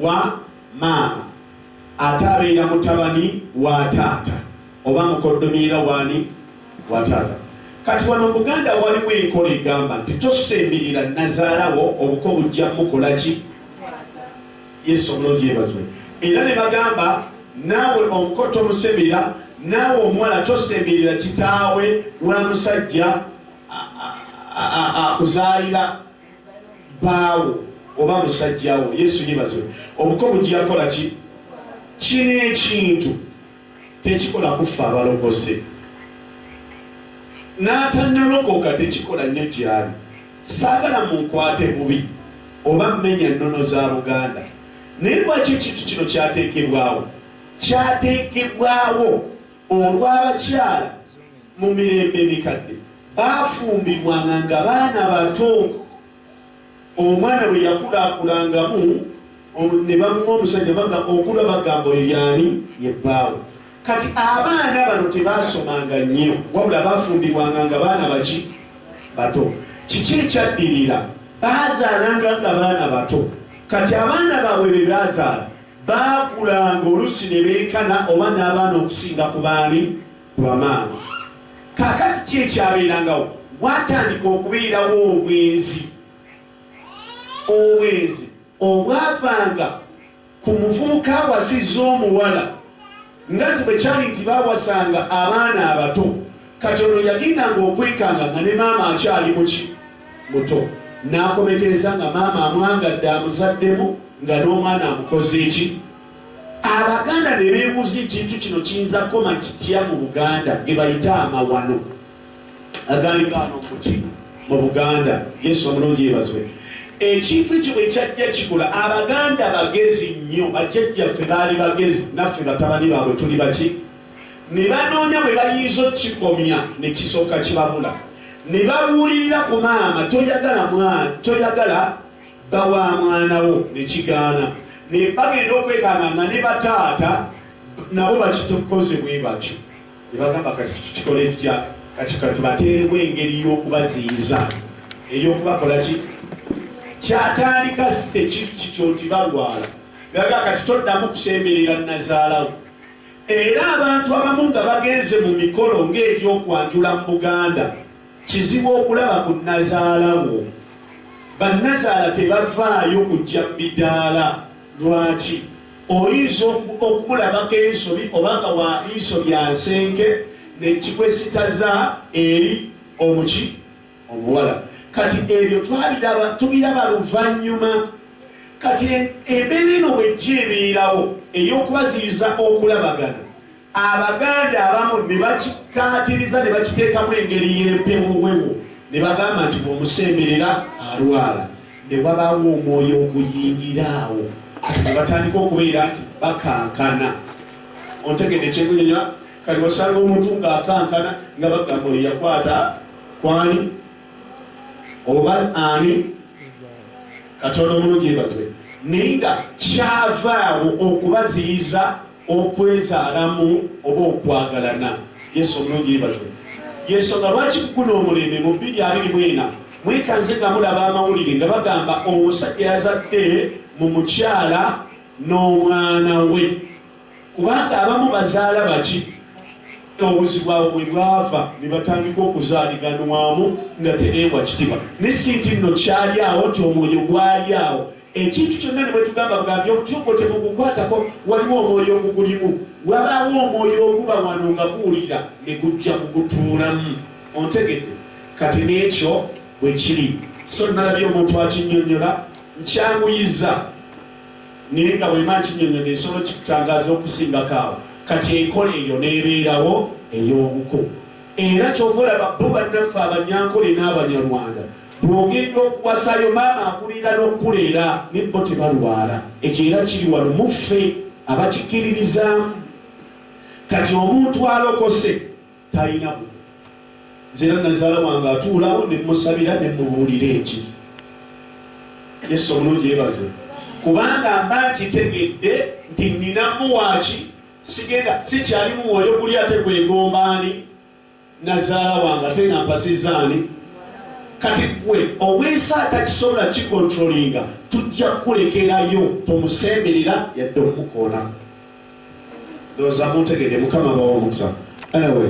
wa maama ate abeera mutabani wa taata oba mukoddomiira wani wa taata. Kati wano mu Buganda waliwo enkola egamba nti tosembirira nazaalawo obuko bujja mukola ki? Yesu omulungi yeebazibwe. Era ne bagamba naawe omuko tomusembirira, naawe omuwala tosembirira kitaawe lwa musajja akuzaalira baawo oba musajjawo. Yesu yeebazibwe. Obuko bujja kola ki? Kino ekintu tekikola kufa abalokose, n'atannalokoka tekikola nnyo gyali. Saagala munkwate bubi oba mmenya nnono za Buganda. Naye lwaki ekintu kino kyateekebwawo? Kyateekebwawo olw'abakyala mu mirembe emikadde baafumbibwanga nga baana bato. Omwana bwe yakulaakulangamu ne bamuwa omusajja baga okula bagamba oyo yaani ye bbaawe. Kati abaana bano tebaasomanga nnyo wabula baafumbibwanga nga baana baki? Bato. Kiki ekyaddirira? Baazaalanga nga baana bato. Kati abaana baabwe be baazaala baakulanga oluusi ne beekana oba n'abaana okusinga ku baani? Ku bamaama. Kaakati ki ekyabeerangawo? Watandika okubeerawo obwenzi. Obwenzi obwavanga ku muvubuka awasizza omuwala nga nti bwe kyali nti baawasanga abaana abato. Kati ono yagendanga okwekanga nga ne maama akyali muki? Muto. N'akomekereza nga maama amwangadde amuzaddemu nga n'omwana amukoze eki? Abaganda ne beebuuza ekintu kino kiyinza kukoma kitya mu Buganda ge bayita amawano agali gaano muki mu Buganda. Yesu omulungi yeebazibwe. Ekintu ekyo bwe kyajja kikola, Abaganda bagezi nnyo, bajjajjaffe baali bagezi, naffe batabani baabwe tuli baki? Ne banoonya bwe bayinza okukikomya ne kisooka kibabula. Ne babuulirira ku maama toyagala bawa mwanawo ne kigaana. Ne bagenda okwekanga nga ne bataata nabo bakitukoze bwe batyo. Ne bagamba kati tukikole tutya? Kati bateerewo engeri y'okubaziyiza ey'okubakola ki? Kyatandika tekikyo nti balwala. Gaga kati toddamu kusemberera nazaalawo. Era abantu abamu nga bagenze mu mikolo ng'egy'okwanjula mu Buganda, kizibu okulaba ku nazaalawo. Bannazaala tebavaayo kujja mu midaala. Lwaki? Oyinza okumulabako ensobi obanga wa liiso lya nsenke nekikwesitaza eri omuki? Omuwala. Kati ebyo tubiraba luvannyuma. Kati embeera eno bw'ejja ebeerawo ey'okubaziyiza okulabagana, Abaganda abamu ne bakikaatiriza ne bakiteekamu engeri y'empewowewo, ne bagamba nti bw'omusemberera alwala. Ne wabaawo omwoyo oguyingiraawo, ne batandika okubeera nti bakankana. Ontegedde kyennyonnyola? Kati wasanga omuntu ng'akankana nga bagamba oyo yakwata kwani oba ani? Katonda omulungi yeebazibwe. Naye nga kyavaawo okubaziyiza okwezaalamu oba okwagalana. Yesu omulungi yeebazibwe. Yensonga lwaki guno omulembe mu 2:24 mwekanze nga mulaba amawulire nga bagamba omusajja yazadde mu mukyala n'omwana we. Kubanga abamu bazaala baki? Obuzibu bwabwe bwe bwava ne batandika okuzaaliganwamu nga tereebwa kitiibwa. Ne sinti nno kyali awo nti omwoyo gwali awo. Ekintu kyonna ne bwe tugamba bugambye omuti ogwo temugukwatako, waliwo omwoyo ogugulimu. Wabaawo omwoyo oguba wano nga guwulira ne gujja kugutuulamu. Ontegedde? Kati n'ekyo bwe kiri. So nalabye omuntu akinnyonnyola nkyanguyiza, naye nga bwema nkinnyonnyola ensolo kikutangaaza okusingako awo. Kati enkola eyo n'ebeerawo ey'obuko. Era kyova olaba bo bannaffe Abanyankole n'Abanyarwanda bw'ogenda okuwasayo maama akulira n'okuleera ne bo tebalwala. Ekyo era kiri wano muffe abakikkiririzaamu. Kati omuntu alokose talina buko. Nze era nazaala wange atuulawo ne musabira ne mubuulira ekiri. Yesu omulungi yeebazibwe. Kubanga mba nkitegedde nti nninamu waaki? Sigenda sikyali mwoyo guli ate gwegombaani nazaala wange ate nga mpasizzaani kati gwe obwisa atakisobola kikontrolinga tujja kukulekerayo tomusemberera yadde omukoona ndowooza muntegedde mukama bawa omukisa anyway